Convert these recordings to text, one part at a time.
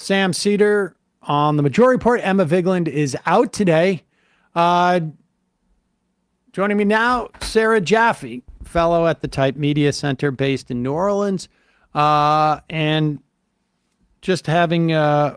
Sam Seder on the Majority Report. Emma Vigeland is out today. Joining me now, Sarah Jaffe, fellow at the Type Media Center based in New Orleans, and just having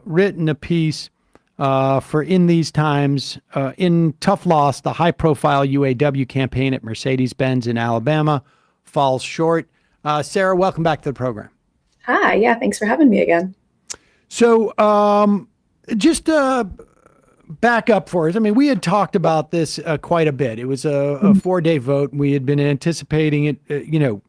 written a piece for In These Times, in Tough Loss, the high-profile UAW campaign at Mercedes-Benz in Alabama falls short. Sarah, welcome back to the program. Hi, yeah, thanks for having me again. So just back up for us. I mean, we had talked about this quite a bit. It was a 4-day vote. We had been anticipating it, even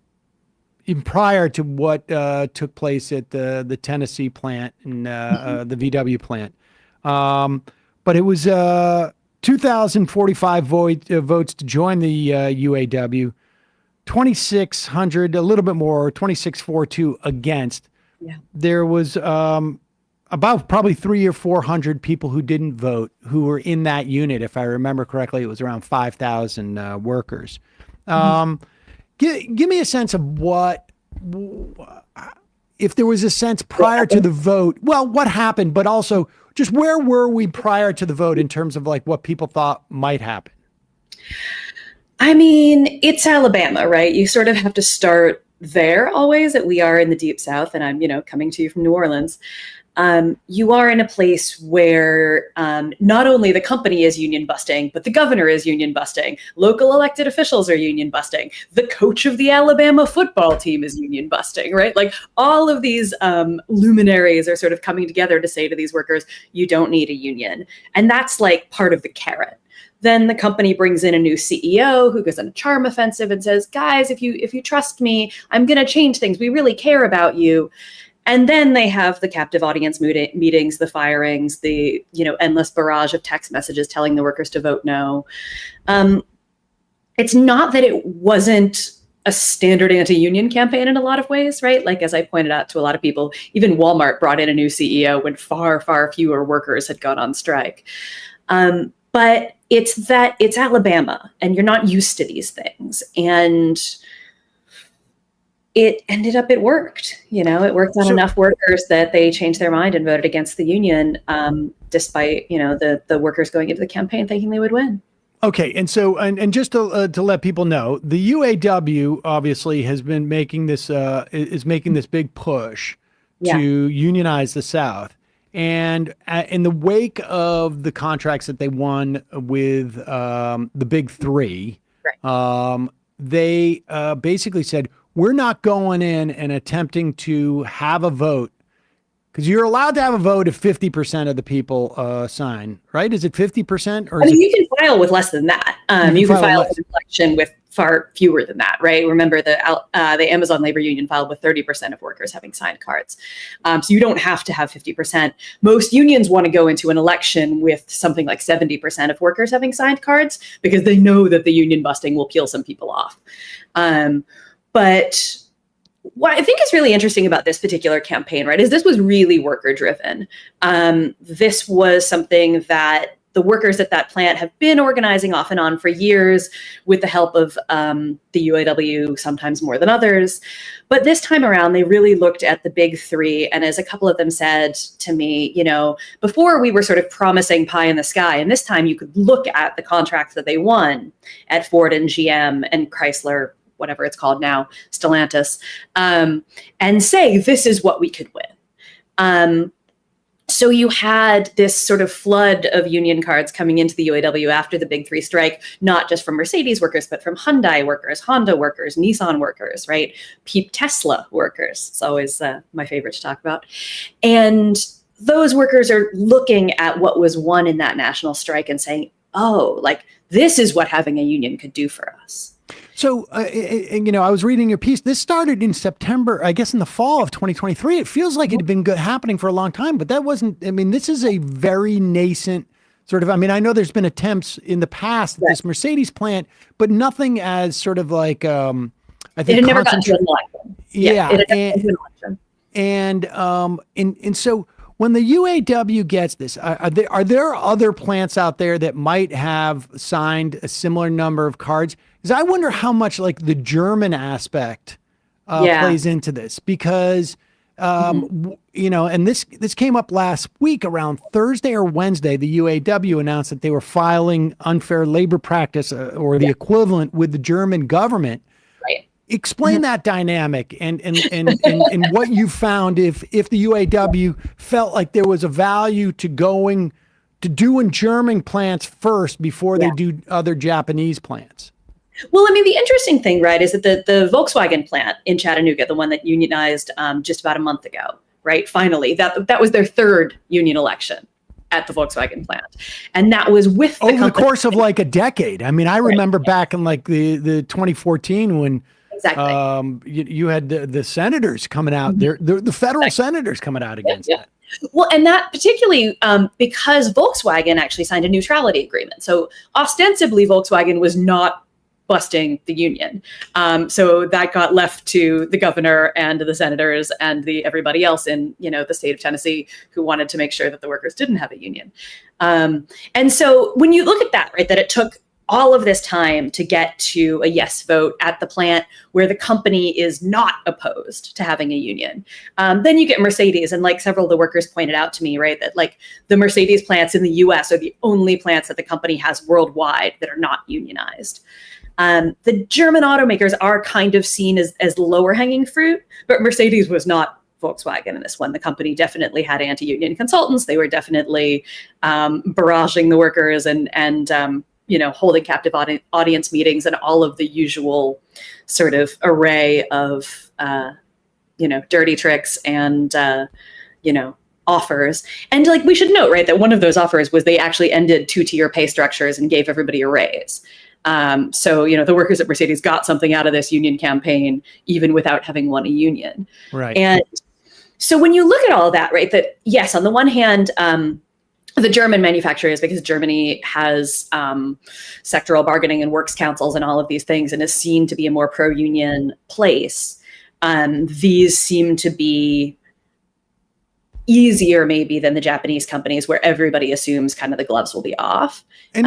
prior to what took place at the Tennessee plant and the VW plant. But it was 2,045 votes to join the UAW, 2,600, a little bit more, 2,642 against. Yeah. There was about probably 300 or 400 people who didn't vote who were in that unit. If I remember correctly, it was around 5,000 workers. Give me a sense of what, if there was a sense prior to the vote, well, what happened, but also just where were we prior to the vote in terms of like what people thought might happen? I mean, it's Alabama, right? You sort of have to start there always, that we are in the Deep South, and I'm, coming to you from New Orleans. You are in a place where not only the company is union busting, but the governor is union busting. Local elected officials are union busting. The coach of the Alabama football team is union busting, right? Like all of these luminaries are sort of coming together to say to these workers, you don't need a union. And that's like part of the carrot. Then the company brings in a new CEO who goes on a charm offensive and says, guys, if you trust me, I'm going to change things. We really care about you. And then they have the captive audience meetings, the firings, the endless barrage of text messages telling the workers to vote no. It's not that it wasn't a standard anti-union campaign in a lot of ways, right? Like, as I pointed out to a lot of people, even Walmart brought in a new CEO when far, far fewer workers had gone on strike. But it's Alabama, and you're not used to these things. And it ended up, it worked. It worked on enough workers that they changed their mind and voted against the union, despite, the workers going into the campaign thinking they would win. Okay. And so, and just to let people know, the UAW obviously has been making this, is making this big push to unionize the South. And in the wake of the contracts that they won with the big three, right. They basically said, we're not going in and attempting to have a vote, because you're allowed to have a vote if 50% of the people sign, right? Is it 50%? Or you can file with less than that. You can file an election with far fewer than that, right? Remember the Amazon Labor Union filed with 30% of workers having signed cards. So you don't have to have 50%. Most unions want to go into an election with something like 70% of workers having signed cards, because they know that the union busting will peel some people off. But what I think is really interesting about this particular campaign, right, is this was really worker driven. This was something that the workers at that plant have been organizing off and on for years with the help of the UAW, sometimes more than others. But this time around, they really looked at the big three. And as a couple of them said to me, before we were sort of promising pie in the sky, and this time you could look at the contracts that they won at Ford and GM and Chrysler, whatever it's called now, Stellantis, and say, this is what we could win. So you had this sort of flood of union cards coming into the UAW after the big three strike, not just from Mercedes workers, but from Hyundai workers, Honda workers, Nissan workers, right? Tesla workers. It's always my favorite to talk about. And those workers are looking at what was won in that national strike and saying, oh, like, this is what having a union could do for us. So, I was reading your piece. This started in September, I guess in the fall of 2023. It feels like it had been happening for a long time, but that wasn't, this is a very nascent sort of, I know there's been attempts in the past at this Mercedes plant, but nothing as sort of like, I think it had never gotten to an election. Yeah. It had never gotten to an election. And so when the UAW gets this, are there other plants out there that might have signed a similar number of cards? Because I wonder how much like the German aspect plays into this, because And this came up last week around Thursday or Wednesday. The UAW announced that they were filing unfair labor practice or the equivalent with the German government. Right. Explain that dynamic and what you found if the UAW felt like there was a value to doing German plants first before they do other Japanese plants. Well, I mean, the interesting thing, right, is that the Volkswagen plant in Chattanooga, the one that unionized just about a month ago, right, finally, that was their third union election at the Volkswagen plant. And that was with over the course of like a decade. I mean, I remember back in like the 2014 when you had the senators coming out there, the federal senators coming out against that. Well, and that particularly because Volkswagen actually signed a neutrality agreement. So ostensibly, Volkswagen was not busting the union. So that got left to the governor and the senators and everybody else in, the state of Tennessee who wanted to make sure that the workers didn't have a union. And so when you look at that, right, that it took all of this time to get to a yes vote at the plant where the company is not opposed to having a union. Then you get Mercedes, and like several of the workers pointed out to me, right, that like the Mercedes plants in the US are the only plants that the company has worldwide that are not unionized. The German automakers are kind of seen as lower hanging fruit, but Mercedes was not Volkswagen in this one. The company definitely had anti-union consultants. They were definitely barraging the workers and holding captive audience meetings and all of the usual sort of array of, dirty tricks and, offers. And like, we should note, right, that one of those offers was they actually ended 2-tier pay structures and gave everybody a raise. So, the workers at Mercedes got something out of this union campaign, even without having won a union. Right. And so when you look at all of that, right, that yes, on the one hand, the German manufacturers, because Germany has sectoral bargaining and works councils and all of these things, and is seen to be a more pro-union place, these seem to be easier maybe than the Japanese companies where everybody assumes kind of the gloves will be off. And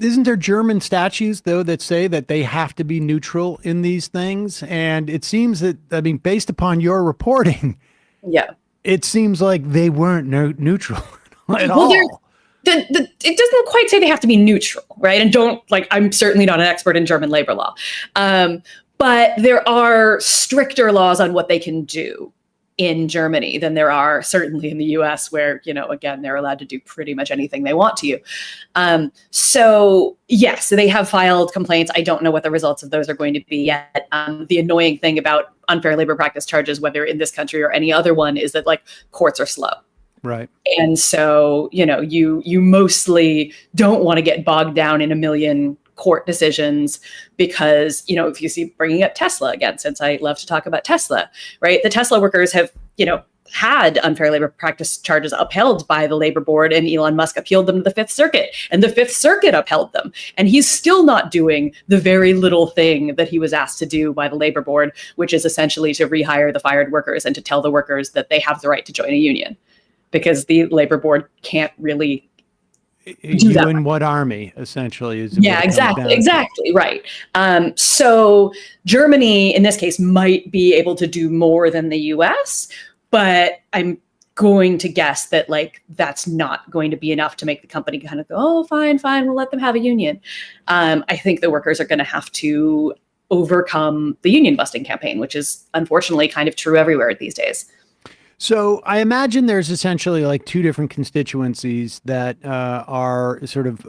isn't there German statutes though that say that they have to be neutral in these things? And it seems that, I mean, based upon your reporting, it seems like they weren't neutral at all. It doesn't quite say they have to be neutral, right? And I'm certainly not an expert in German labor law. But there are stricter laws on what they can do in Germany than there are certainly in the US where, again, they're allowed to do pretty much anything they want to you. So yes, they have filed complaints. I don't know what the results of those are going to be yet. The annoying thing about unfair labor practice charges, whether in this country or any other one, is that like courts are slow. Right. And so, you mostly don't want to get bogged down in a million court decisions because, if you see bringing up Tesla again, since I love to talk about Tesla, right? The Tesla workers have, had unfair labor practice charges upheld by the labor board, and Elon Musk appealed them to the Fifth Circuit, and the Fifth Circuit upheld them. And he's still not doing the very little thing that he was asked to do by the labor board, which is essentially to rehire the fired workers and to tell the workers that they have the right to join a union, because the labor board can't really you in what army essentially is. Exactly. Right. So Germany in this case might be able to do more than the US, but I'm going to guess that like, that's not going to be enough to make the company kind of go, oh, fine, we'll let them have a union. I think the workers are going to have to overcome the union busting campaign, which is unfortunately kind of true everywhere these days. So I imagine there's essentially like two different constituencies that are sort of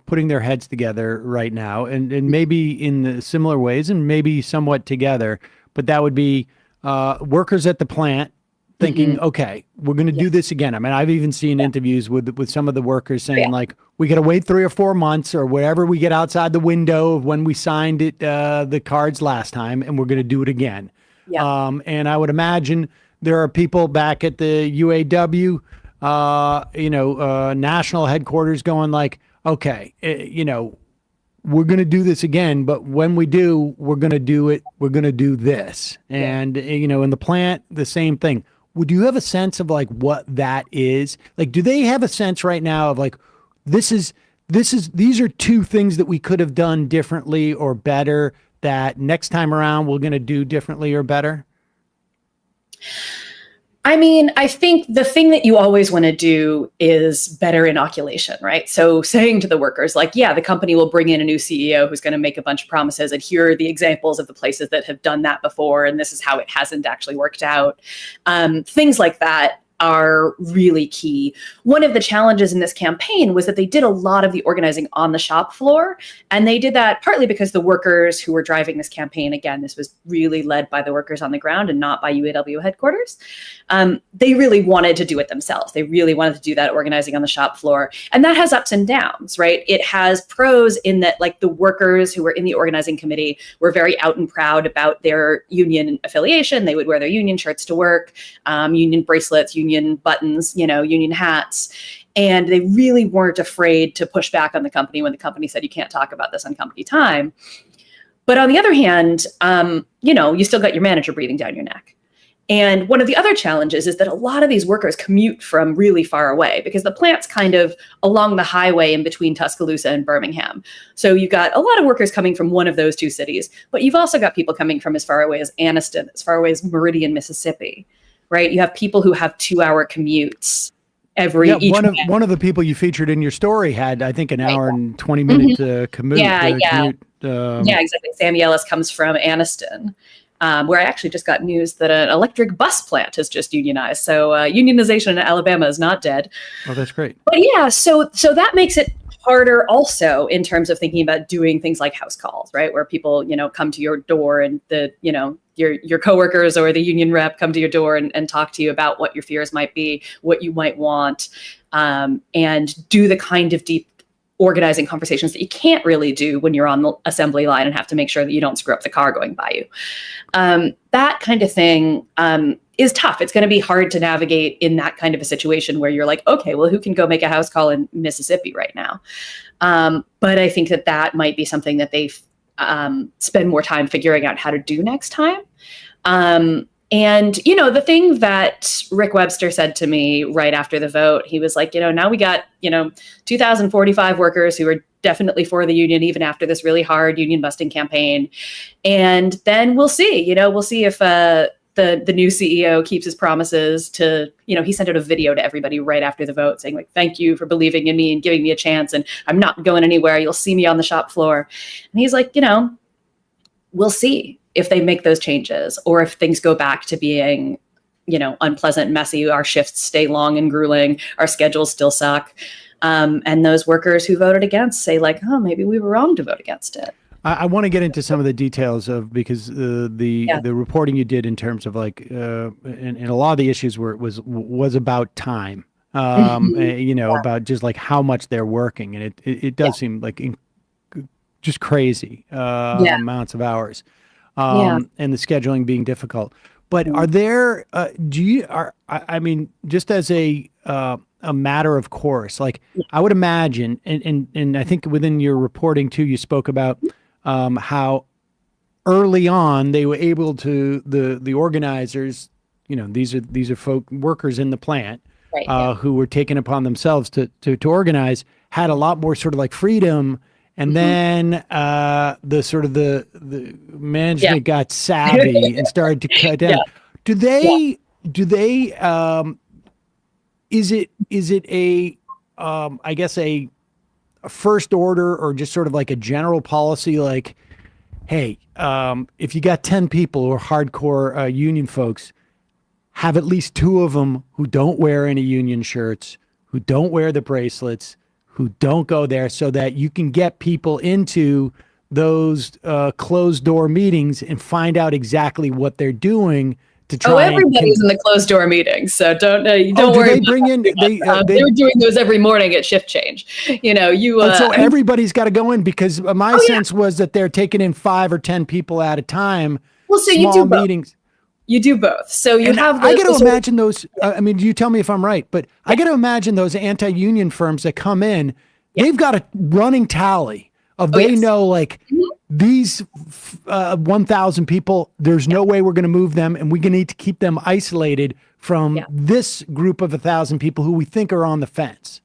putting their heads together right now, and maybe in similar ways and maybe somewhat together. But that would be workers at the plant thinking, okay, we're going to do this again. I mean, I've even seen interviews with some of the workers saying like, we got to wait 3 or 4 months or whatever we get outside the window of when we signed it, the cards last time, and we're going to do it again. And I would imagine there are people back at the UAW, national headquarters going like, okay, we're going to do this again, but when we do, we're going to do it. We're going to do this. And, in the plant, the same thing. Would you have a sense of like what that is? Like, do they have a sense right now of like, these are two things that we could have done differently or better that next time around we're going to do differently or better? I mean, I think the thing that you always want to do is better inoculation, right? So saying to the workers, like, yeah, the company will bring in a new CEO who's going to make a bunch of promises, and here are the examples of the places that have done that before, and this is how it hasn't actually worked out. Things like that are really key. One of the challenges in this campaign was that they did a lot of the organizing on the shop floor. And they did that partly because the workers who were driving this campaign, again, this was really led by the workers on the ground and not by UAW headquarters. They really wanted to do it themselves. They really wanted to do that organizing on the shop floor. And that has ups and downs, right? It has pros in that, like, the workers who were in the organizing committee were very out and proud about their union affiliation. They would wear their union shirts to work, union bracelets, union buttons, union hats. And they really weren't afraid to push back on the company when the company said, you can't talk about this on company time. But on the other hand, you still got your manager breathing down your neck. And one of the other challenges is that a lot of these workers commute from really far away because the plant's kind of along the highway in between Tuscaloosa and Birmingham. So you've got a lot of workers coming from one of those two cities, but you've also got people coming from as far away as Anniston, as far away as Meridian, Mississippi, right? You have people who have 2-hour commutes each one of the people you featured in your story had, I think, an hour and 20-minute commute. Yeah, exactly. Sam Ellis comes from Anniston. Where I actually just got news that an electric bus plant has just unionized. So unionization in Alabama is not dead. Oh, that's great. But yeah, so that makes it harder also in terms of thinking about doing things like house calls, right? Where people, come to your door and your coworkers or the union rep come to your door and talk to you about what your fears might be, what you might want, and do the kind of deep organizing conversations that you can't really do when you're on the assembly line and have to make sure that you don't screw up the car going by you. That kind of thing is tough. It's going to be hard to navigate in that kind of a situation where you're like, okay, well, who can go make a house call in Mississippi right now? But I think that might be something that they spend more time figuring out how to do next time. And, the thing that Rick Webster said to me right after the vote, he was like, now we got, 2,045 workers who are definitely for the union, even after this really hard union busting campaign. And then we'll see, we'll see if the new CEO keeps his promises to, he sent out a video to everybody right after the vote saying, like, thank you for believing in me and giving me a chance. And I'm not going anywhere. You'll see me on the shop floor. And he's like, we'll see if they make those changes or if things go back to being, unpleasant, messy, our shifts stay long and grueling, our schedules still suck. And those workers who voted against say, like, oh, maybe we were wrong to vote against it. I want to get into some of the details because the reporting you did in terms of like, and a lot of the issues was about time, about just like how much they're working. And it does seem like just crazy amounts of hours. And the scheduling being difficult. But are there, just as a matter of course, like I would imagine, and I think within your reporting too, you spoke about how early on they were able to, the organizers, these are workers in the plant who were taking upon themselves to organize, had a lot more sort of like freedom. And then the management got savvy and started to cut down. Do they is it a I guess a first order or just sort of like a general policy like, hey, if you got 10 people who are hardcore union folks, have at least 2 of them who don't wear any union shirts, who don't wear the bracelets, who don't go there, so that you can get people into those closed door meetings and find out exactly what they're doing to try. Oh, everybody's in the closed door meetings, so don't worry. They bring in? They were doing those every morning at shift change. So everybody's got to go in because my sense was that they're taking in 5 or 10 people at a time. Well, so you do meetings. You do both. So you have. I got to imagine those. You tell me if I'm right, but I got to imagine those anti-union firms that come in. They've got a running tally of know like these 1,000 people. There's no way we're going to move them, and we're going to need to keep them isolated from this group of 1,000 people who we think are on the fence.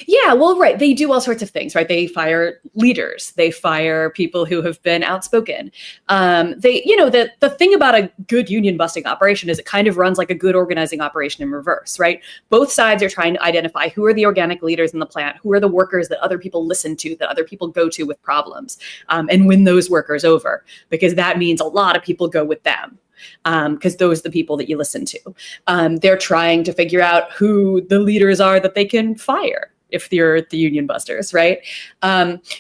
Yeah, well, right. They do all sorts of things, right? They fire leaders. They fire people who have been outspoken. The thing about a good union busting operation is it kind of runs like a good organizing operation in reverse, right? Both sides are trying to identify who are the organic leaders in the plant, who are the workers that other people listen to, that other people go to with problems, and win those workers over, because that means a lot of people go with them. Because those are the people that you listen to. They're trying to figure out who the leaders are that they can fire if you're the union busters, right?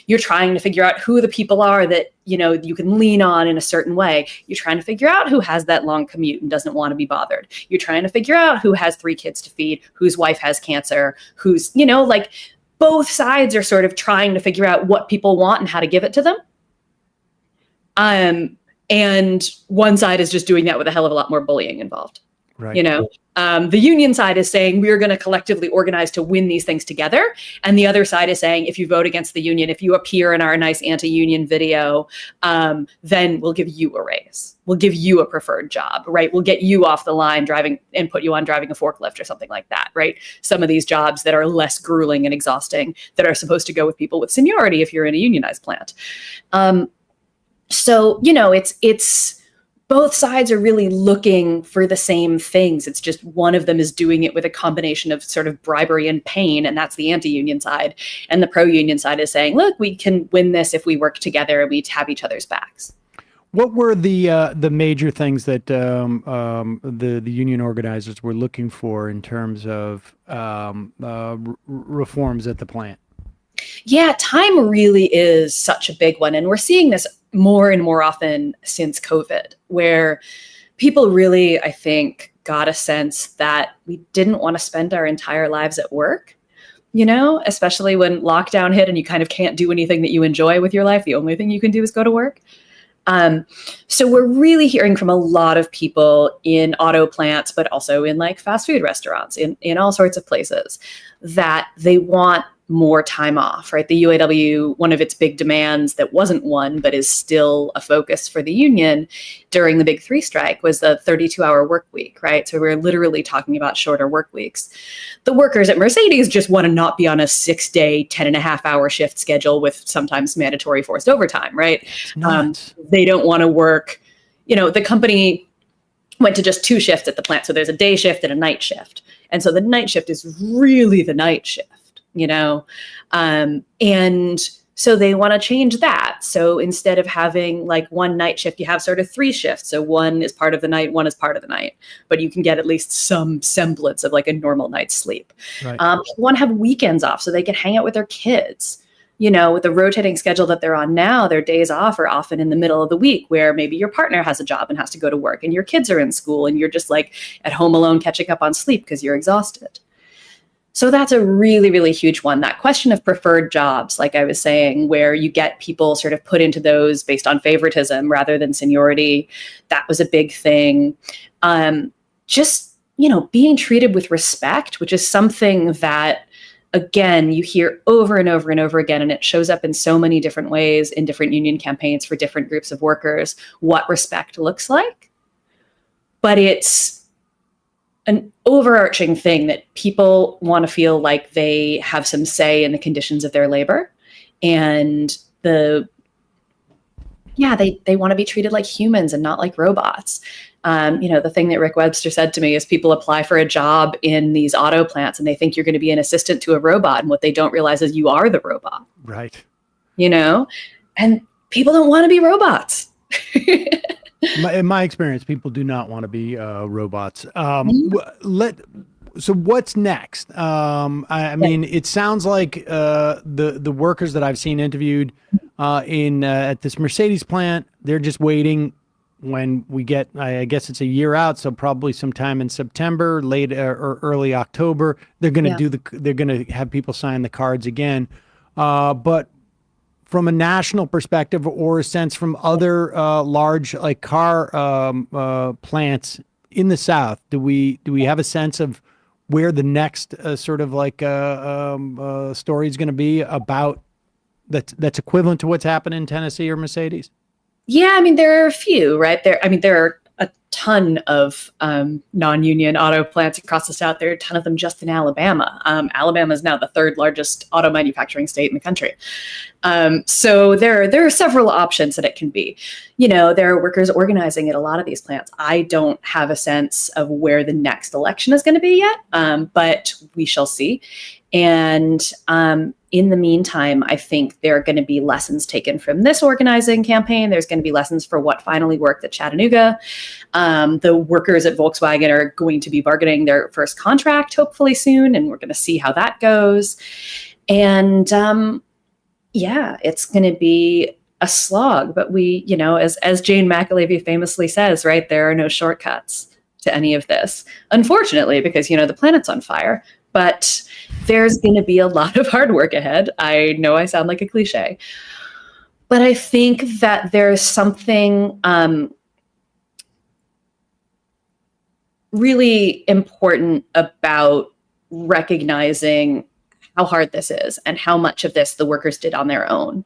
You're trying to figure out who the people are that you can lean on in a certain way. You're trying to figure out who has that long commute and doesn't want to be bothered. You're trying to figure out who has 3 kids to feed, whose wife has cancer, who's, both sides are sort of trying to figure out what people want and how to give it to them. And one side is just doing that with a hell of a lot more bullying involved. Right. The union side is saying we're going to collectively organize to win these things together. And the other side is saying, if you vote against the union, if you appear in our nice anti-union video, then we'll give you a raise. We'll give you a preferred job, right? We'll get you off the line driving and put you on driving a forklift or something like that, right? Some of these jobs that are less grueling and exhausting that are supposed to go with people with seniority if you're in a unionized plant. So, it's both sides are really looking for the same things. It's just one of them is doing it with a combination of sort of bribery and pain, and that's the anti-union side. And the pro-union side is saying, look, we can win this if we work together and we have each other's backs. What were the major things that the union organizers were looking for in terms of reforms at the plant? Yeah, time really is such a big one. And we're seeing this more and more often since COVID, where people really, I think, got a sense that we didn't want to spend our entire lives at work, especially when lockdown hit and you kind of can't do anything that you enjoy with your life. The only thing you can do is go to work. So we're really hearing from a lot of people in auto plants, but also in fast food restaurants, in all sorts of places, that they want more time off, right? The UAW, one of its big demands that wasn't one, but is still a focus for the union during the Big 3 strike was the 32-hour work week, right? So we're literally talking about shorter work weeks. The workers at Mercedes just want to not be on a 6-day, 10.5-hour shift schedule with sometimes mandatory forced overtime, right? They don't want to work, the company went to just 2 shifts at the plant. So there's a day shift and a night shift. And so the night shift is really the night shift. And so they want to change that. So instead of having one night shift, you have sort of 3 shifts. So one is part of the night, one is part of the night, but you can get at least some semblance of a normal night's sleep. Right. People want to have weekends off so they can hang out with their kids. With the rotating schedule that they're on now, their days off are often in the middle of the week where maybe your partner has a job and has to go to work and your kids are in school and you're just at home alone catching up on sleep because you're exhausted. So that's a really, really huge one. That question of preferred jobs, like I was saying, where you get people sort of put into those based on favoritism rather than seniority, that was a big thing. Being treated with respect, which is something that, again, you hear over and over and over again, and it shows up in so many different ways in different union campaigns for different groups of workers, what respect looks like. But it's an overarching thing that people want to feel like they have some say in the conditions of their labor. And they want to be treated like humans and not like robots. The thing that Rick Webster said to me is people apply for a job in these auto plants and they think you're going to be an assistant to a robot. And what they don't realize is you are the robot. Right. And people don't want to be robots. In my experience, people do not want to be robots. So what's next? I mean, it sounds like the workers that I've seen interviewed at this Mercedes plant, they're just waiting when we get, I guess it's a year out, so probably sometime in September, late or early October, they're going to they're going to have people sign the cards again. But from a national perspective or a sense from other large car plants in the South, do we have a sense of where the next story is going to be about that's equivalent to what's happened in Tennessee or Mercedes? Yeah, I mean, there are a few, right? There are ton of non-union auto plants across the South. There are a ton of them just in Alabama. Alabama is now the third largest auto manufacturing state in the country. So there are several options that it can be. There are workers organizing at a lot of these plants. I don't have a sense of where the next election is going to be yet, but we shall see. And in the meantime, I think there are going to be lessons taken from this organizing campaign. There's going to be lessons for what finally worked at Chattanooga. The workers at Volkswagen are going to be bargaining their first contract hopefully soon, and we're going to see how that goes. And it's going to be a slog, but we, as Jane McAlevey famously says, right, there are no shortcuts to any of this, unfortunately, because, the planet's on fire. But there's going to be a lot of hard work ahead. I know I sound like a cliche, but I think that there's something really important about recognizing how hard this is and how much of this the workers did on their own.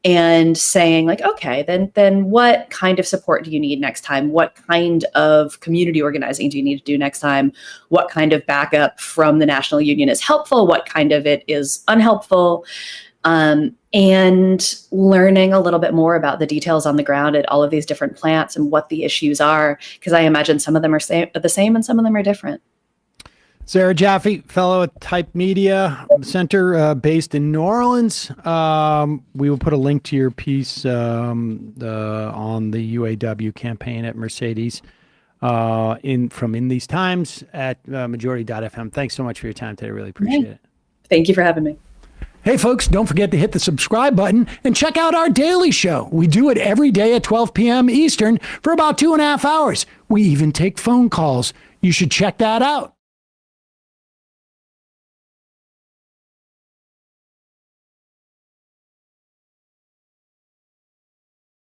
And saying like, okay, then what kind of support do you need next time? What kind of community organizing do you need to do next time? What kind of backup from the national union is helpful? What kind of it is unhelpful? And learning a little bit more about the details on the ground at all of these different plants and what the issues are, because I imagine some of them are the same and some of them are different. Sarah Jaffe, fellow at Type Media Center based in New Orleans. We will put a link to your piece on the UAW campaign at Mercedes in these times at majority.fm. Thanks so much for your time today. I really appreciate it. Thank you for having me. Hey, folks, don't forget to hit the subscribe button and check out our daily show. We do it every day at 12 p.m. Eastern for about 2.5 hours. We even take phone calls. You should check that out.